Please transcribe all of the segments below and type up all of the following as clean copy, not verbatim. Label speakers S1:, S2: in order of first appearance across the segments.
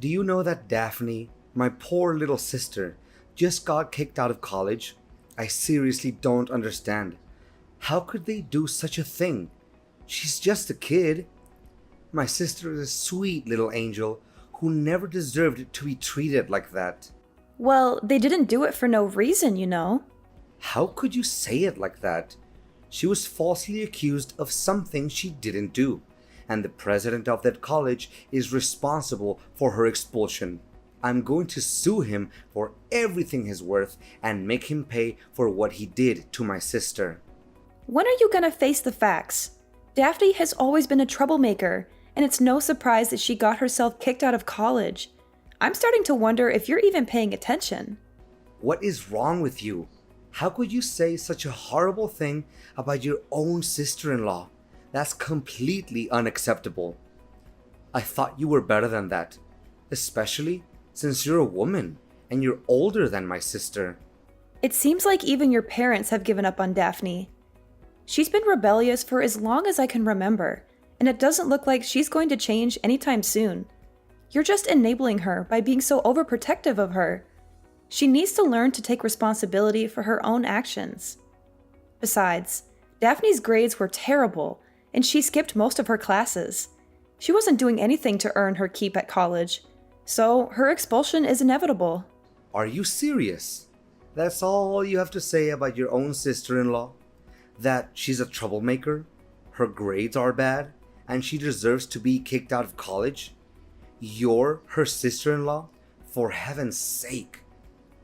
S1: Do you know that Daphne, my poor little sister, just got kicked out of college? I seriously don't understand. How could they do such a thing? She's just a kid. My sister is a sweet little angel who never deserved to be treated like that.
S2: Well, they didn't do it for no reason, you know.
S1: How could you say it like that? She was falsely accused of something she didn't do, and the president of that college is responsible for her expulsion. I'm going to sue him for everything he's worth and make him pay for what he did to my sister.
S2: When are you gonna face the facts? Daphne has always been a troublemaker, and it's no surprise that she got herself kicked out of college. I'm starting to wonder if you're even paying attention.
S1: What is wrong with you? How could you say such a horrible thing about your own sister-in-law? That's completely unacceptable. I thought you were better than that, especially since you're a woman and you're older than my sister.
S2: It seems like even your parents have given up on Daphne. She's been rebellious for as long as I can remember, and it doesn't look like she's going to change anytime soon. You're just enabling her by being so overprotective of her. She needs to learn to take responsibility for her own actions. Besides, Daphne's grades were terrible, and she skipped most of her classes. She wasn't doing anything to earn her keep at college, so her expulsion is inevitable.
S1: Are you serious? That's all you have to say about your own sister-in-law? That she's a troublemaker, her grades are bad, and she deserves to be kicked out of college? You're her sister-in-law? For heaven's sake.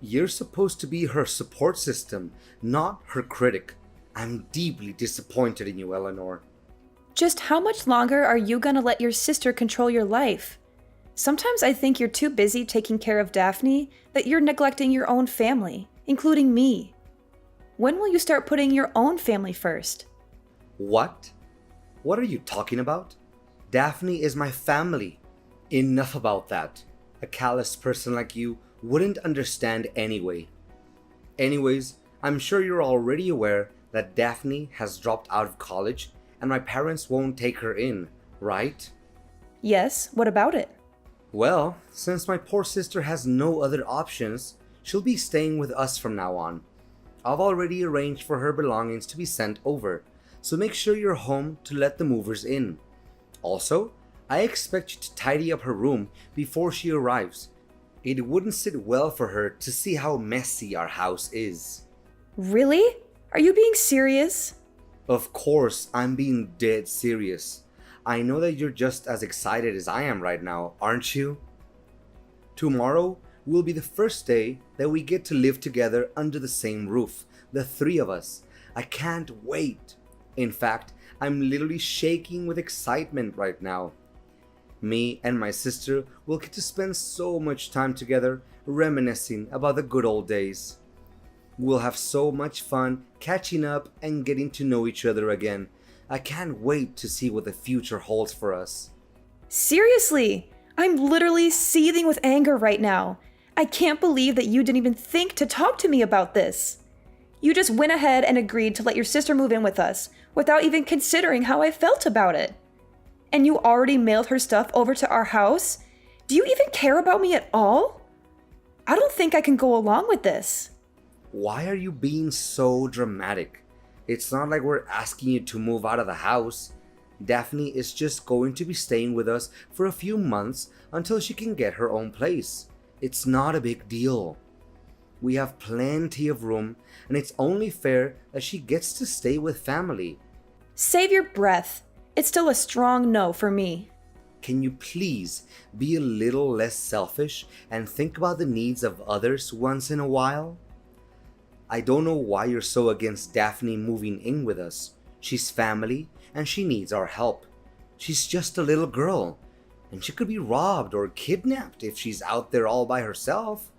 S1: You're supposed to be her support system, not her critic. I'm deeply disappointed in you, Eleanor.
S2: Just how much longer are you gonna let your sister control your life? Sometimes I think you're too busy taking care of Daphne that you're neglecting your own family, including me. When will you start putting your own family first?
S1: What? What are you talking about? Daphne is my family. Enough about that. A callous person like you wouldn't understand anyway. Anyways, I'm sure you're already aware that Daphne has dropped out of college and my parents won't take her in, right?
S2: Yes, what about it?
S1: Well, since my poor sister has no other options, she'll be staying with us from now on. I've already arranged for her belongings to be sent over, so make sure you're home to let the movers in. Also, I expect you to tidy up her room before she arrives. It wouldn't sit well for her to see how messy our house is.
S2: Really? Are you being serious?
S1: Of course, I'm being dead serious. I know that you're just as excited as I am right now, aren't you? Tomorrow will be the first day that we get to live together under the same roof, the three of us. I can't wait. In fact, I'm literally shaking with excitement right now. Me and my sister will get to spend so much time together reminiscing about the good old days. We'll have so much fun catching up and getting to know each other again. I can't wait to see what the future holds for us.
S2: Seriously, I'm literally seething with anger right now. I can't believe that you didn't even think to talk to me about this. You just went ahead and agreed to let your sister move in with us without even considering how I felt about it. And you already mailed her stuff over to our house? Do you even care about me at all? I don't think I can go along with this.
S1: Why are you being so dramatic? It's not like we're asking you to move out of the house. Daphne is just going to be staying with us for a few months until she can get her own place. It's not a big deal. We have plenty of room, and it's only fair that she gets to stay with family.
S2: Save your breath. It's still a strong no for me.
S1: Can you please be a little less selfish and think about the needs of others once in a while? I don't know why you're so against Daphne moving in with us. She's family and she needs our help. She's just a little girl, and she could be robbed or kidnapped if she's out there all by herself.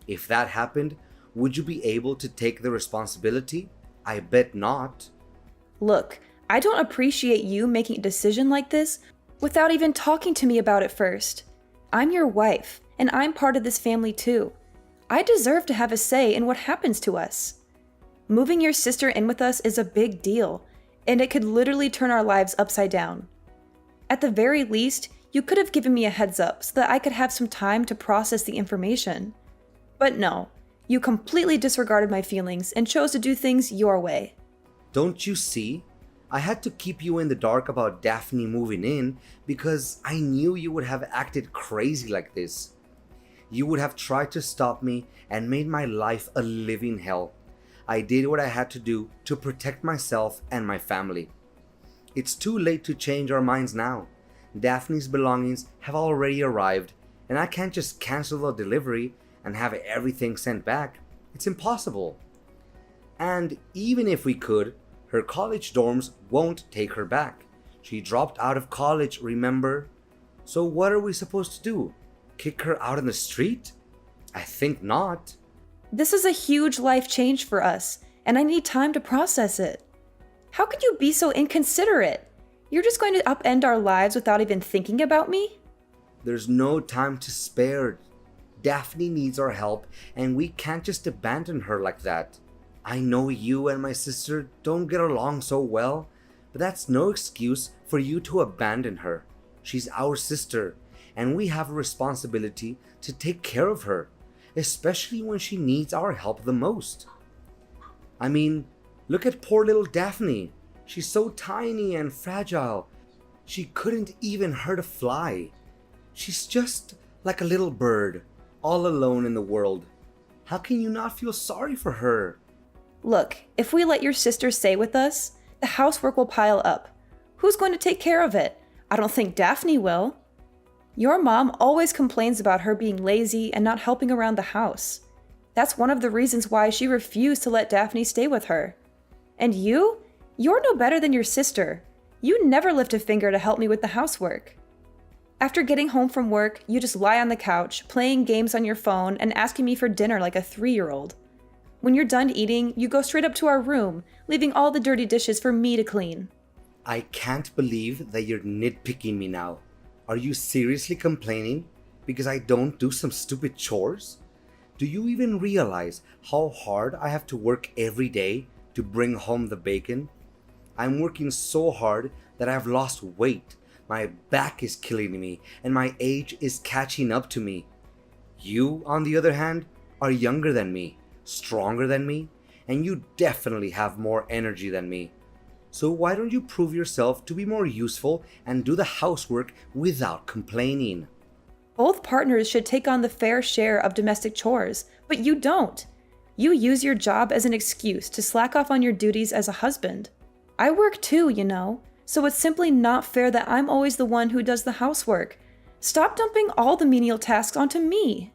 S1: If that happened, would you be able to take the responsibility? I bet not.
S2: Look, I don't appreciate you making a decision like this without even talking to me about it first. I'm your wife, and I'm part of this family too. I deserve to have a say in what happens to us. Moving your sister in with us is a big deal, and it could literally turn our lives upside down. At the very least, You could have given me a heads up so that I could have some time to process the information. But no, you completely disregarded my feelings and chose to do things your way.
S1: Don't you see? I had to keep you in the dark about Daphne moving in because I knew you would have acted crazy like this. You would have tried to stop me and made my life a living hell. I did what I had to do to protect myself and my family. It's too late to change our minds now. Daphne's belongings have already arrived, and I can't just cancel the delivery and have everything sent back. It's impossible. And even if we could, her college dorms won't take her back. She dropped out of college, remember? So what are we supposed to do? Kick her out in the street? I think not.
S2: This is a huge life change for us, and I need time to process it. How could you be so inconsiderate? You're just going to upend our lives without even thinking about me?
S1: There's no time to spare. Daphne needs our help, and we can't just abandon her like that. I know you and my sister don't get along so well, but that's no excuse for you to abandon her. She's our sister, and we have a responsibility to take care of her, especially when she needs our help the most. I mean, look at poor little Daphne. She's so tiny and fragile. She couldn't even hurt a fly. She's just like a little bird, all alone in the world. How can you not feel sorry for her?
S2: Look, if we let your sister stay with us, the housework will pile up. Who's going to take care of it? I don't think Daphne will. Your mom always complains about her being lazy and not helping around the house. That's one of the reasons why she refused to let Daphne stay with her. And you're no better than your sister. You never lift a finger to help me with the housework. After getting home from work, you just lie on the couch, playing games on your phone and asking me for dinner like a 3-year-old. When you're done eating, you go straight up to our room, leaving all the dirty dishes for me to clean.
S1: I can't believe that you're nitpicking me now. Are you seriously complaining because I don't do some stupid chores? Do you even realize how hard I have to work every day to bring home the bacon? I'm working so hard that I've lost weight. My back is killing me and my age is catching up to me. You, on the other hand, are younger than me, stronger than me, and you definitely have more energy than me. So why don't you prove yourself to be more useful and do the housework without complaining?
S2: Both partners should take on the fair share of domestic chores, but you don't. You use your job as an excuse to slack off on your duties as a husband. I work too, you know, so it's simply not fair that I'm always the one who does the housework. Stop dumping all the menial tasks onto me.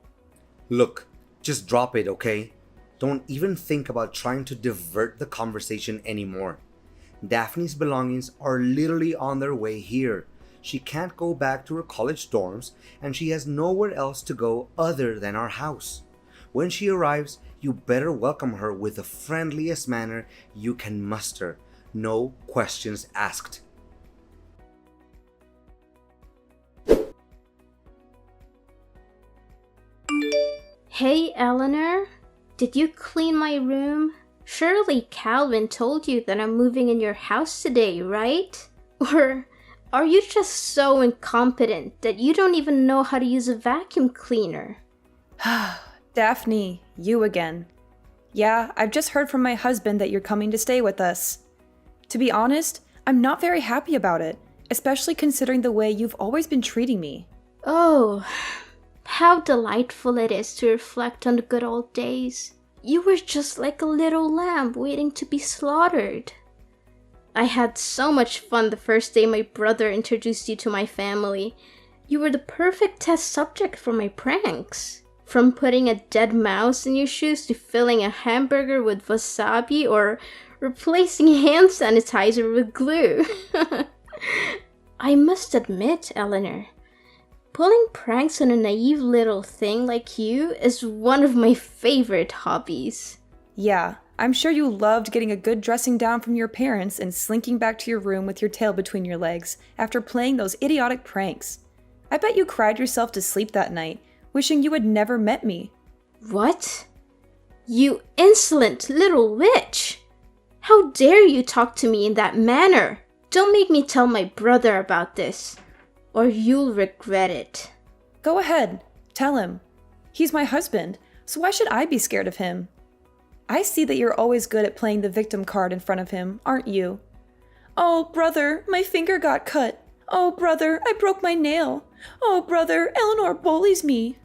S1: Look, just drop it, okay? Don't even think about trying to divert the conversation anymore. Daphne's belongings are literally on their way here. She can't go back to her college dorms, and she has nowhere else to go other than our house. When she arrives, you better welcome her with the friendliest manner you can muster. No questions asked.
S3: Hey, Eleanor. Did you clean my room? Surely Calvin told you that I'm moving in your house today, right? Or are you just so incompetent that you don't even know how to use a vacuum cleaner?
S2: Daphne, you again. Yeah, I've just heard from my husband that you're coming to stay with us. To be honest, I'm not very happy about it, especially considering the way you've always been treating me.
S3: Oh, how delightful it is to reflect on the good old days. You were just like a little lamb waiting to be slaughtered. I had so much fun the first day my brother introduced you to my family. You were the perfect test subject for my pranks. From putting a dead mouse in your shoes to filling a hamburger with wasabi or replacing hand sanitizer with glue. I must admit, Eleanor, pulling pranks on a naive little thing like you is one of my favorite hobbies.
S2: Yeah, I'm sure you loved getting a good dressing down from your parents and slinking back to your room with your tail between your legs after playing those idiotic pranks. I bet you cried yourself to sleep that night, wishing you had never met me.
S3: What? You insolent little witch! How dare you talk to me in that manner? Don't make me tell my brother about this. or you'll regret it.
S2: Go ahead, tell him. He's my husband, so why should I be scared of him? I see that you're always good at playing the victim card in front of him, aren't you? Oh, brother, my finger got cut. Oh, brother, I broke my nail. Oh, brother, Eleanor bullies me.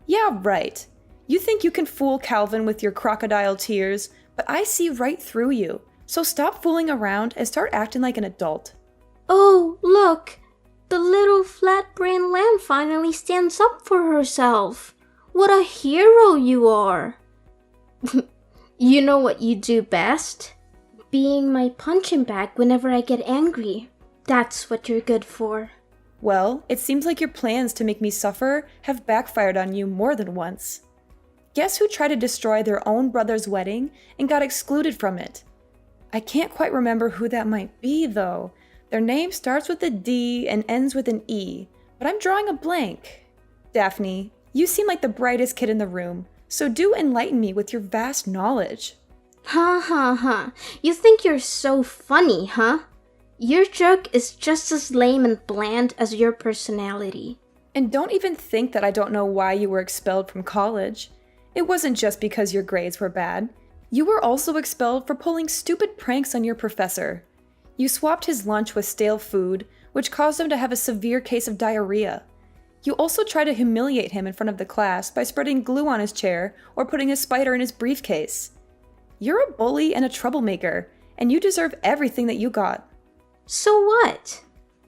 S2: Yeah, right. You think you can fool Calvin with your crocodile tears, but I see right through you. So stop fooling around and start acting like an adult.
S3: Oh, look! The little flat-brained lamb finally stands up for herself. What a hero you are! You know what you do best? Being my punching bag whenever I get angry. That's what you're good for.
S2: Well, it seems like your plans to make me suffer have backfired on you more than once. Guess who tried to destroy their own brother's wedding and got excluded from it? I can't quite remember who that might be, though. Their name starts with a D and ends with an E, but I'm drawing a blank. Daphne, you seem like the brightest kid in the room, so do enlighten me with your vast knowledge.
S3: Ha ha ha. You think you're so funny, huh? Your joke is just as lame and bland as your personality.
S2: And don't even think that I don't know why you were expelled from college. It wasn't just because your grades were bad. You were also expelled for pulling stupid pranks on your professor. You swapped his lunch with stale food, which caused him to have a severe case of diarrhea. You also tried to humiliate him in front of the class by spreading glue on his chair or putting a spider in his briefcase. You're a bully and a troublemaker, and you deserve everything that you got.
S3: So what?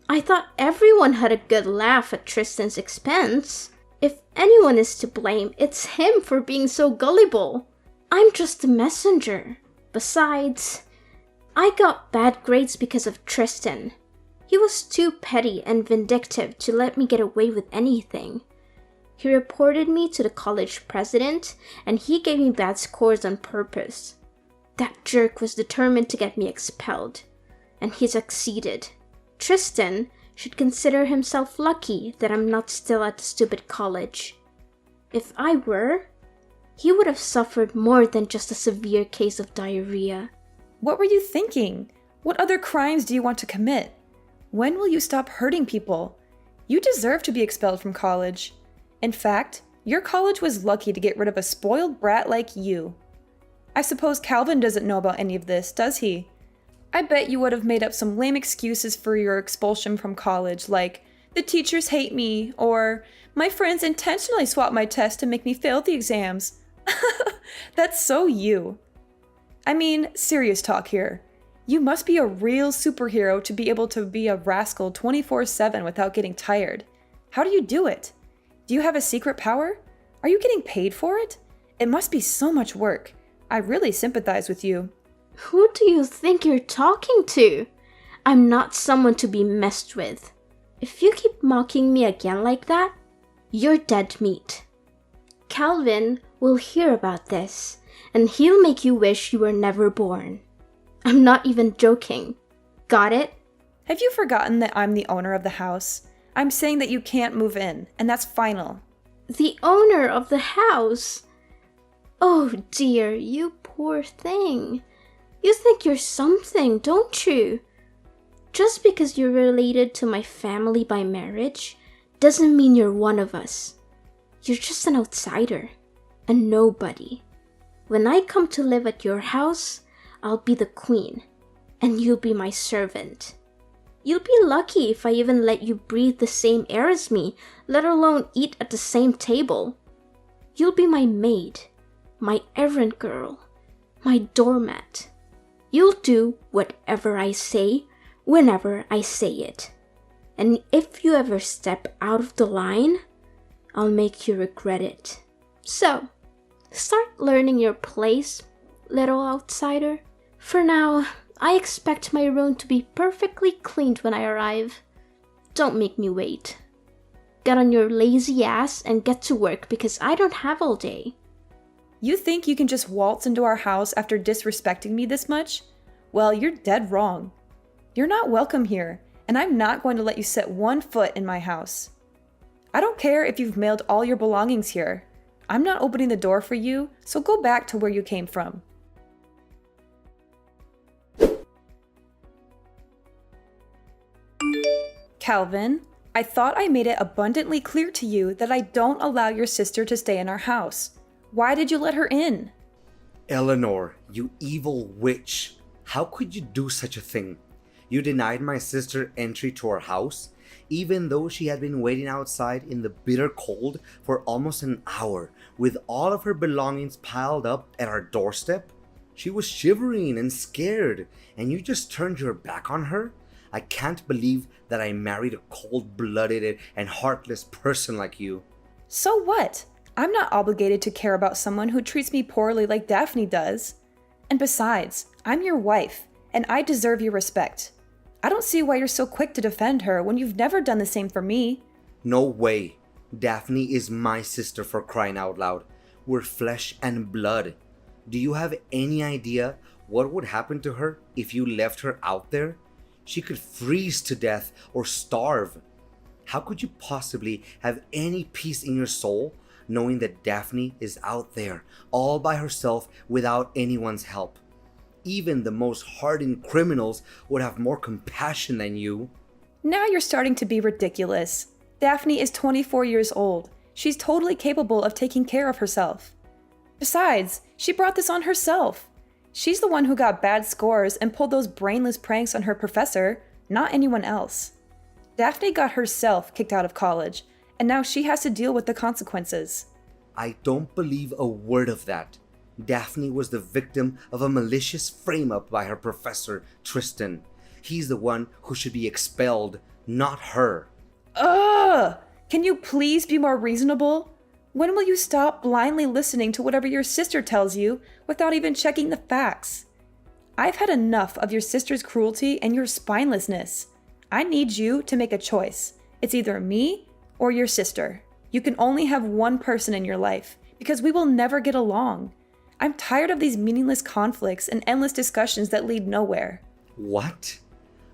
S3: I thought everyone had a good laugh at Tristan's expense. If anyone is to blame, it's him for being so gullible. I'm just a messenger. Besides, I got bad grades because of Tristan. He was too petty and vindictive to let me get away with anything. He reported me to the college president, and he gave me bad scores on purpose. That jerk was determined to get me expelled, and he succeeded. Tristan should consider himself lucky that I'm not still at the stupid college. If I were, he would have suffered more than just a severe case of diarrhea.
S2: What were you thinking? What other crimes do you want to commit? When will you stop hurting people? You deserve to be expelled from college. In fact, your college was lucky to get rid of a spoiled brat like you. I suppose Calvin doesn't know about any of this, does he? I bet you would have made up some lame excuses for your expulsion from college, like, the teachers hate me, or, my friends intentionally swapped my test to make me fail the exams. That's so you. I mean, serious talk here. You must be a real superhero to be able to be a rascal 24/7 without getting tired. How do you do it? Do you have a secret power? Are you getting paid for it? It must be so much work. I really sympathize with you.
S3: Who do you think you're talking to? I'm not someone to be messed with. If you keep mocking me again like that, you're dead meat. Calvin will hear about this, and he'll make you wish you were never born. I'm not even joking. Got it?
S2: Have you forgotten that I'm the owner of the house? I'm saying that you can't move in, and that's final.
S3: The owner of the house? Oh dear, you poor thing. You think you're something, don't you? Just because you're related to my family by marriage doesn't mean you're one of us. You're just an outsider, a nobody. When I come to live at your house, I'll be the queen, and you'll be my servant. You'll be lucky if I even let you breathe the same air as me, let alone eat at the same table. You'll be my maid, my errand girl, my doormat. You'll do whatever I say, whenever I say it. And if you ever step out of the line, I'll make you regret it. So, start learning your place, little outsider. For now, I expect my room to be perfectly cleaned when I arrive. Don't make me wait. Get on your lazy ass and get to work because I don't have all day.
S2: You think you can just waltz into our house after disrespecting me this much? Well, you're dead wrong. You're not welcome here, and I'm not going to let you set one foot in my house. I don't care if you've mailed all your belongings here. I'm not opening the door for you, so go back to where you came from. Calvin, I thought I made it abundantly clear to you that I don't allow your sister to stay in our house. Why did you let her in?
S1: Eleanor, you evil witch. How could you do such a thing? You denied my sister entry to our house, even though she had been waiting outside in the bitter cold for almost an hour with all of her belongings piled up at our doorstep. She was shivering and scared, and you just turned your back on her? I can't believe that I married a cold-blooded and heartless person like you.
S2: So what? I'm not obligated to care about someone who treats me poorly like Daphne does. And besides, I'm your wife, and I deserve your respect. I don't see why you're so quick to defend her when you've never done the same for me.
S1: No way. Daphne is my sister, for crying out loud. We're flesh and blood. Do you have any idea what would happen to her if you left her out there? She could freeze to death or starve. How could you possibly have any peace in your soul knowing that Daphne is out there all by herself without anyone's help? Even the most hardened criminals would have more compassion than you.
S2: Now you're starting to be ridiculous. Daphne is 24 years old. She's totally capable of taking care of herself. Besides, she brought this on herself. She's the one who got bad scores and pulled those brainless pranks on her professor, not anyone else. Daphne got herself kicked out of college, and now she has to deal with the consequences.
S1: I don't believe a word of that. Daphne was the victim of a malicious frame-up by her professor, Tristan. He's the one who should be expelled, not her.
S2: Ugh! Can you please be more reasonable? When will you stop blindly listening to whatever your sister tells you without even checking the facts? I've had enough of your sister's cruelty and your spinelessness. I need you to make a choice. It's either me or your sister. You can only have one person in your life because we will never get along. I'm tired of these meaningless conflicts and endless discussions that lead nowhere.
S1: What?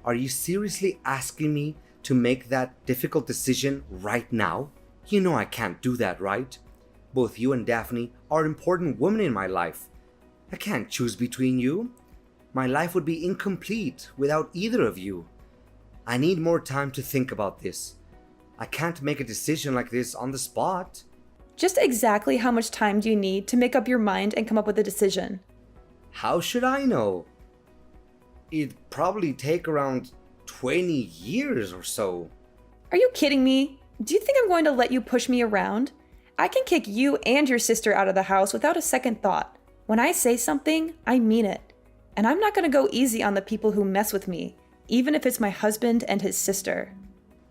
S1: Are you seriously asking me to make that difficult decision right now? You know I can't do that, right? Both you and Daphne are important women in my life. I can't choose between you. My life would be incomplete without either of you. I need more time to think about this. I can't make a decision like this on the spot.
S2: Just exactly how much time do you need to make up your mind and come up with a decision?
S1: How should I know? It'd probably take around 20 years or so.
S2: Are you kidding me? Do you think I'm going to let you push me around? I can kick you and your sister out of the house without a second thought. When I say something, I mean it. And I'm not going to go easy on the people who mess with me, even if it's my husband and his sister.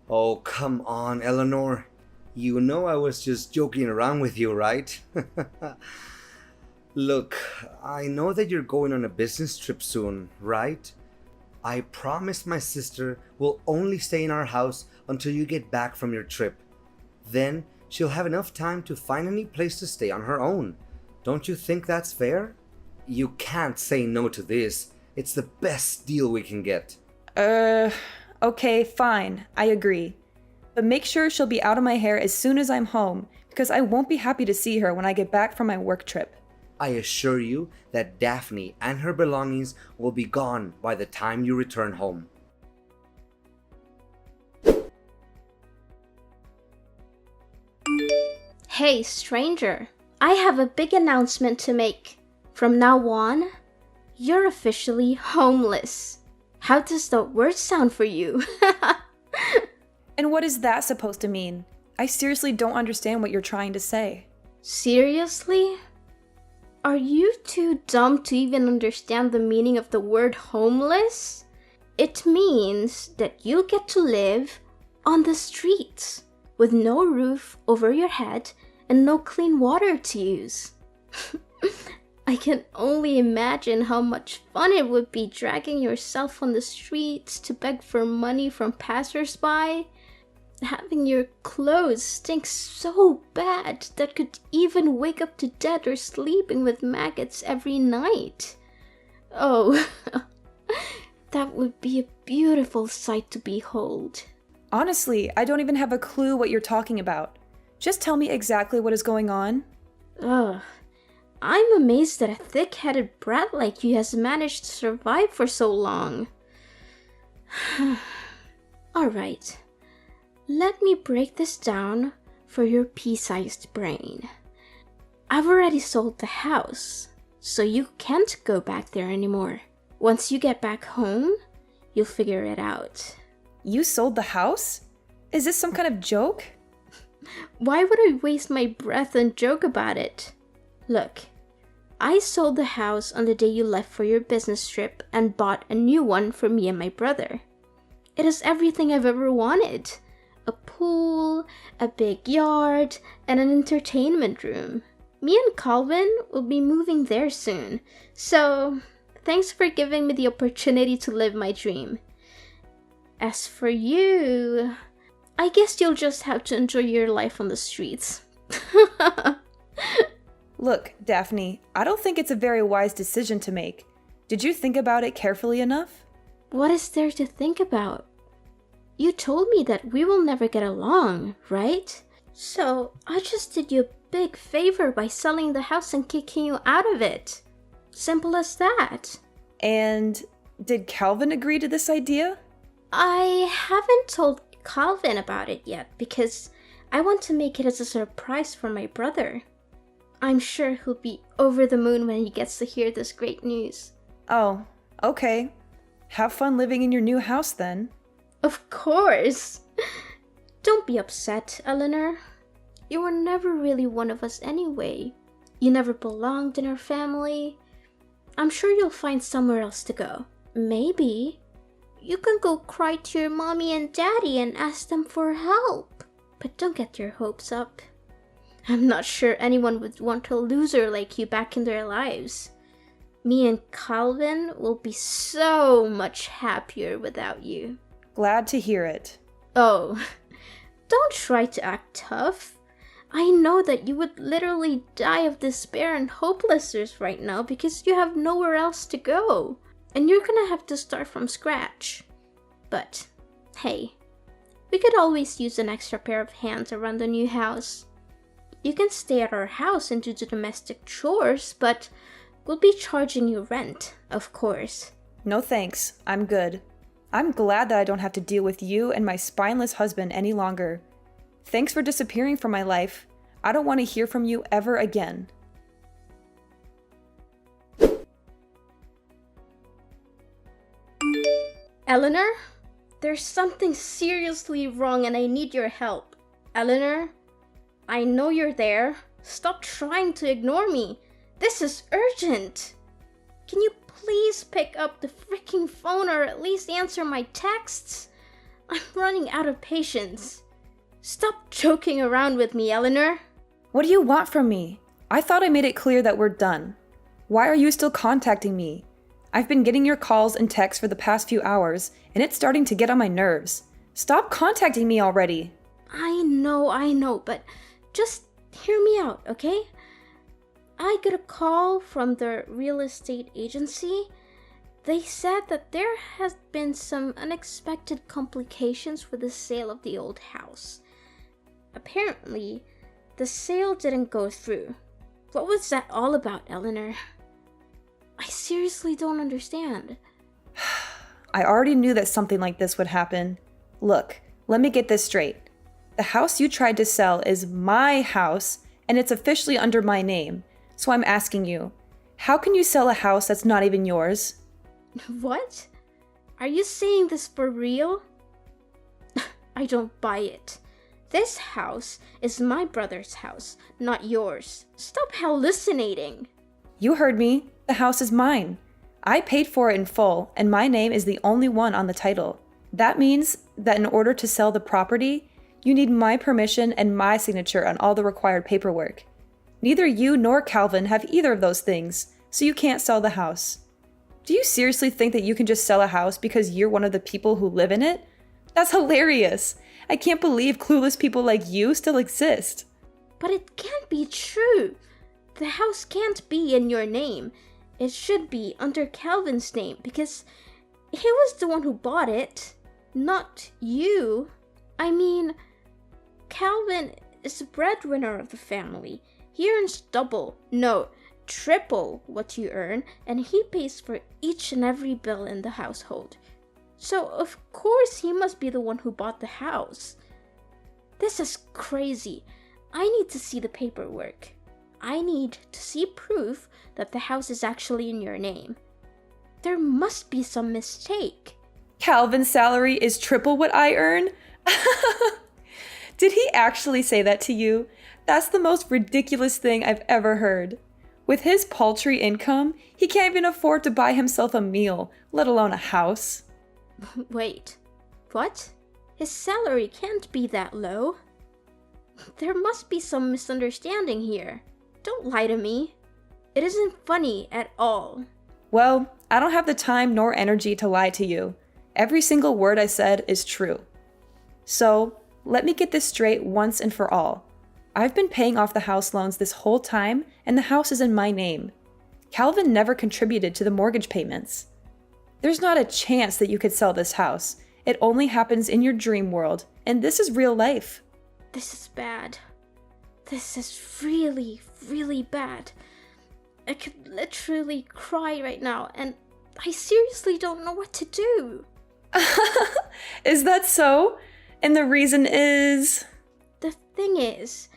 S1: Oh, come on, Eleanor. You know I was just joking around with you, right? Look, I know that you're going on a business trip soon, right? I promised my sister will only stay in our house until you get back from your trip. Then she'll have enough time to find any place to stay on her own. Don't you think that's fair? You can't say no to this. It's the best deal we can get.
S2: Okay, fine. I agree. But make sure she'll be out of my hair as soon as I'm home, because I won't be happy to see her when I get back from my work trip.
S1: I assure you that Daphne and her belongings will be gone by the time you return home.
S3: Hey, stranger. I have a big announcement to make. From now on, you're officially homeless. How does that word sound for you?
S2: And what is that supposed to mean? I seriously don't understand what you're trying to say.
S3: Seriously? Are you too dumb to even understand the meaning of the word homeless? It means that you'll get to live on the streets with no roof over your head and no clean water to use. I can only imagine how much fun it would be dragging yourself on the streets to beg for money from passersby. Having your clothes stink so bad that could even wake up to death or sleeping with maggots every night. Oh, that would be a beautiful sight to behold.
S2: Honestly, I don't even have a clue what you're talking about. Just tell me exactly what is going on.
S3: Ugh. I'm amazed that a thick-headed brat like you has managed to survive for so long. Alright. Let me break this down for your pea-sized brain. I've already sold the house, so you can't go back there anymore. Once you get back home, you'll figure it out.
S2: You sold the house? Is this some kind of joke?
S3: Why would I waste my breath and joke about it? Look, I sold the house on the day you left for your business trip and bought a new one for me and my brother. It is everything I've ever wanted. A pool, a big yard, and an entertainment room. Me and Calvin will be moving there soon, so thanks for giving me the opportunity to live my dream. As for you, I guess you'll just have to enjoy your life on the streets.
S2: Look, Daphne, I don't think it's a very wise decision to make. Did you think about it carefully enough?
S3: What is there to think about? You told me that we will never get along, right? So I just did you a big favor by selling the house and kicking you out of it. Simple as that.
S2: And did Calvin agree to this idea?
S3: I haven't told Calvin about it yet because I want to make it as a surprise for my brother. I'm sure he'll be over the moon when he gets to hear this great news.
S2: Oh, okay. Have fun living in your new house then.
S3: Of course! Don't be upset, Eleanor. You were never really one of us anyway. You never belonged in our family. I'm sure you'll find somewhere else to go. Maybe you can go cry to your mommy and daddy and ask them for help. But don't get your hopes up. I'm not sure anyone would want a loser like you back in their lives. Me and Calvin will be so much happier without you.
S2: Glad to hear it.
S3: Oh, don't try to act tough. I know that you would literally die of despair and hopelessness right now because you have nowhere else to go. And you're gonna have to start from scratch. But, hey, we could always use an extra pair of hands around the new house. You can stay at our house and do the domestic chores, but we'll be charging you rent, of course.
S2: No thanks, I'm good. I'm glad that I don't have to deal with you and my spineless husband any longer. Thanks for disappearing from my life. I don't want to hear from you ever again.
S3: Eleanor, there's something seriously wrong and I need your help. Eleanor, I know you're there. Stop trying to ignore me. This is urgent. Can you please pick up the freaking phone or at least answer my texts? I'm running out of patience. Stop joking around with me, Eleanor.
S2: What do you want from me? I thought I made it clear that we're done. Why are you still contacting me? I've been getting your calls and texts for the past few hours, and it's starting to get on my nerves. Stop contacting me already.
S3: I know, but just hear me out, okay? I got a call from the real estate agency. They said that there has been some unexpected complications with the sale of the old house. Apparently, the sale didn't go through. What was that all about, Eleanor? I seriously don't understand.
S2: I already knew that something like this would happen. Look, let me get this straight. The house you tried to sell is my house, and it's officially under my name. So I'm asking you, how can you sell a house that's not even yours?
S3: What? Are you saying this for real? I don't buy it. This house is my brother's house, not yours. Stop hallucinating.
S2: You heard me. The house is mine. I paid for it in full, and my name is the only one on the title. That means that in order to sell the property, you need my permission and my signature on all the required paperwork. Neither you nor Calvin have either of those things, so you can't sell the house. Do you seriously think that you can just sell a house because you're one of the people who live in it? That's hilarious. I can't believe clueless people like you still exist.
S3: But it can't be true. The house can't be in your name. It should be under Calvin's name because he was the one who bought it, not you. I mean, Calvin is the breadwinner of the family. He earns double, no, triple what you earn, and he pays for each and every bill in the household. So, of course, he must be the one who bought the house. This is crazy. I need to see the paperwork. I need to see proof that the house is actually in your name. There must be some mistake.
S2: Calvin's salary is triple what I earn? Did he actually say that to you? That's the most ridiculous thing I've ever heard. With his paltry income, he can't even afford to buy himself a meal, let alone a house.
S3: Wait, what? His salary can't be that low. There must be some misunderstanding here. Don't lie to me. It isn't funny at all.
S2: Well, I don't have the time nor energy to lie to you. Every single word I said is true. So, let me get this straight once and for all. I've been paying off the house loans this whole time, and the house is in my name. Calvin never contributed to the mortgage payments. There's not a chance that you could sell this house. It only happens in your dream world, and this is real life.
S3: This is bad. This is really, really bad. I could literally cry right now, and I seriously don't know what to do.
S2: Is that so? And the reason is...
S3: The thing is,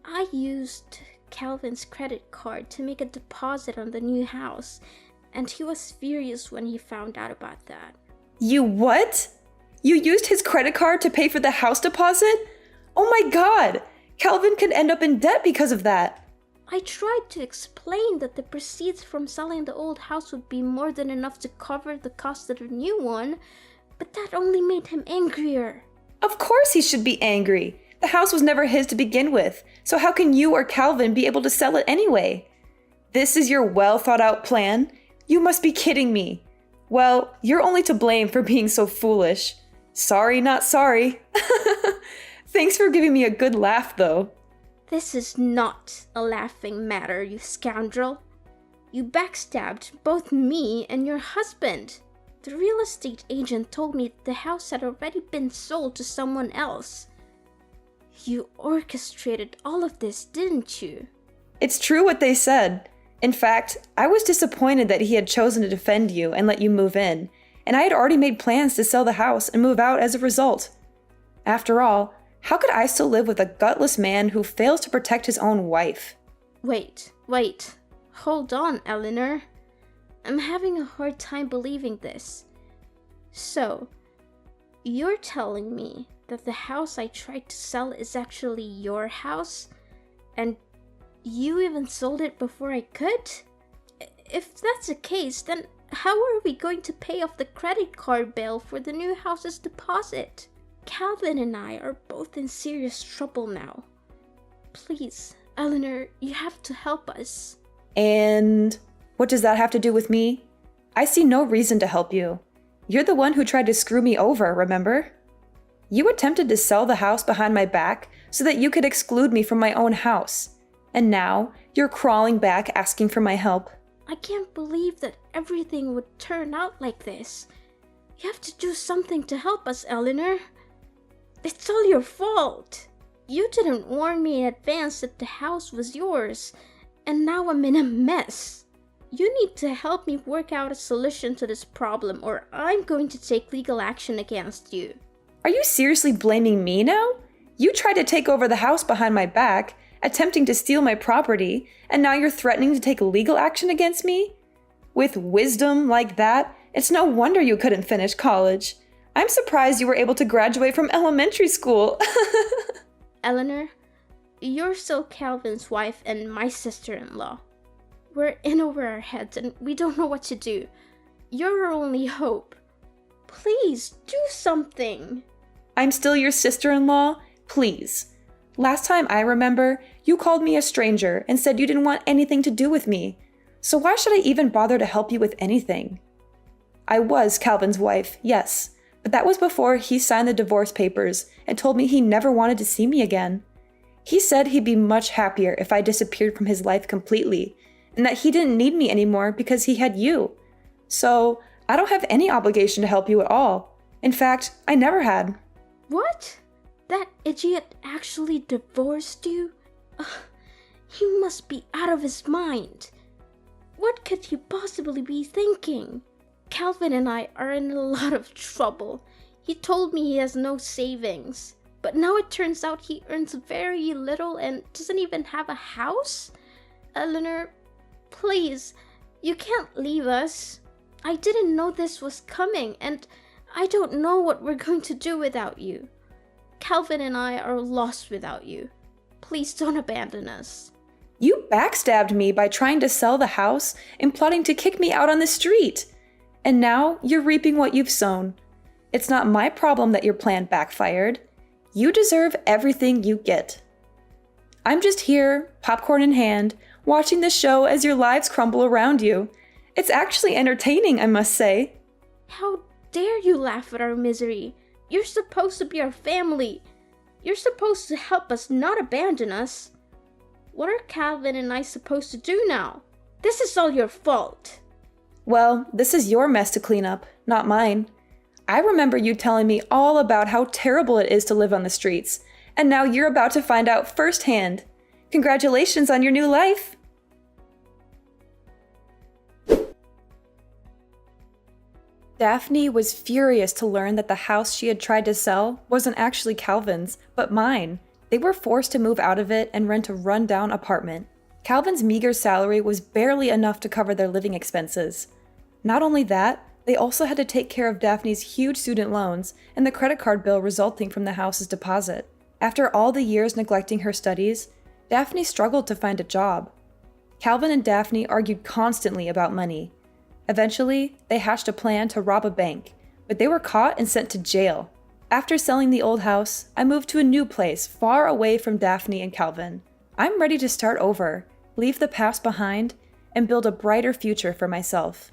S3: I used Calvin's credit card to make a deposit on the new house, and he was furious when he found out about that.
S2: You what? You used his credit card to pay for the house deposit? Oh my god! Calvin could end up in debt because of that.
S3: I tried to explain that the proceeds from selling the old house would be more than enough to cover the cost of the new one, but that only made him angrier.
S2: Of course he should be angry. The house was never his to begin with, so how can you or Calvin be able to sell it anyway? This is your well-thought-out plan? You must be kidding me. Well, you're only to blame for being so foolish. Sorry, not sorry. Thanks for giving me a good laugh, though.
S3: This is not a laughing matter, you scoundrel. You backstabbed both me and your husband. The real estate agent told me the house had already been sold to someone else. You orchestrated all of this, didn't you?
S2: It's true what they said. In fact, I was disappointed that he had chosen to defend you and let you move in, and I had already made plans to sell the house and move out as a result. After all, how could I still live with a gutless man who fails to protect his own wife?
S3: Wait. Hold on, Eleanor. I'm having a hard time believing this. So, you're telling me that the house I tried to sell is actually your house? And you even sold it before I could? If that's the case, then how are we going to pay off the credit card bill for the new house's deposit? Calvin and I are both in serious trouble now. Please, Eleanor, you have to help us.
S2: And what does that have to do with me? I see no reason to help you. You're the one who tried to screw me over, remember? You attempted to sell the house behind my back so that you could exclude me from my own house. And now you're crawling back asking for my help.
S3: I can't believe that everything would turn out like this. You have to do something to help us, Eleanor. It's all your fault. You didn't warn me in advance that the house was yours, and now I'm in a mess. You need to help me work out a solution to this problem, or I'm going to take legal action against you.
S2: Are you seriously blaming me now? You tried to take over the house behind my back, attempting to steal my property, and now you're threatening to take legal action against me? With wisdom like that, it's no wonder you couldn't finish college. I'm surprised you were able to graduate from elementary school.
S3: Eleanor, you're still Calvin's wife and my sister-in-law. We're in over our heads and we don't know what to do. You're our only hope. Please, do something.
S2: I'm still your sister-in-law? Please. Last time I remember, you called me a stranger and said you didn't want anything to do with me. So why should I even bother to help you with anything? I was Calvin's wife, yes. But that was before he signed the divorce papers and told me he never wanted to see me again. He said he'd be much happier if I disappeared from his life completely, and that he didn't need me anymore because he had you. So, I don't have any obligation to help you at all. In fact, I never had.
S3: What? That idiot actually divorced you? Ugh, he must be out of his mind. What could he possibly be thinking? Calvin and I are in a lot of trouble. He told me he has no savings. But now it turns out he earns very little and doesn't even have a house? Eleanor, please, you can't leave us. I didn't know this was coming, and I don't know what we're going to do without you. Calvin and I are lost without you. Please don't abandon us.
S2: You backstabbed me by trying to sell the house and plotting to kick me out on the street. And now you're reaping what you've sown. It's not my problem that your plan backfired. You deserve everything you get. I'm just here, popcorn in hand, watching the show as your lives crumble around you. It's actually entertaining, I must say.
S3: How dare you laugh at our misery? You're supposed to be our family. You're supposed to help us, not abandon us. What are Calvin and I supposed to do now? This is all your fault.
S2: Well, this is your mess to clean up, not mine. I remember you telling me all about how terrible it is to live on the streets, and now you're about to find out firsthand. Congratulations on your new life! Daphne was furious to learn that the house she had tried to sell wasn't actually Calvin's, but mine. They were forced to move out of it and rent a run-down apartment. Calvin's meager salary was barely enough to cover their living expenses. Not only that, they also had to take care of Daphne's huge student loans and the credit card bill resulting from the house's deposit. After all the years neglecting her studies, Daphne struggled to find a job. Calvin and Daphne argued constantly about money. Eventually, they hatched a plan to rob a bank, but they were caught and sent to jail. After selling the old house, I moved to a new place far away from Daphne and Calvin. I'm ready to start over, leave the past behind, and build a brighter future for myself.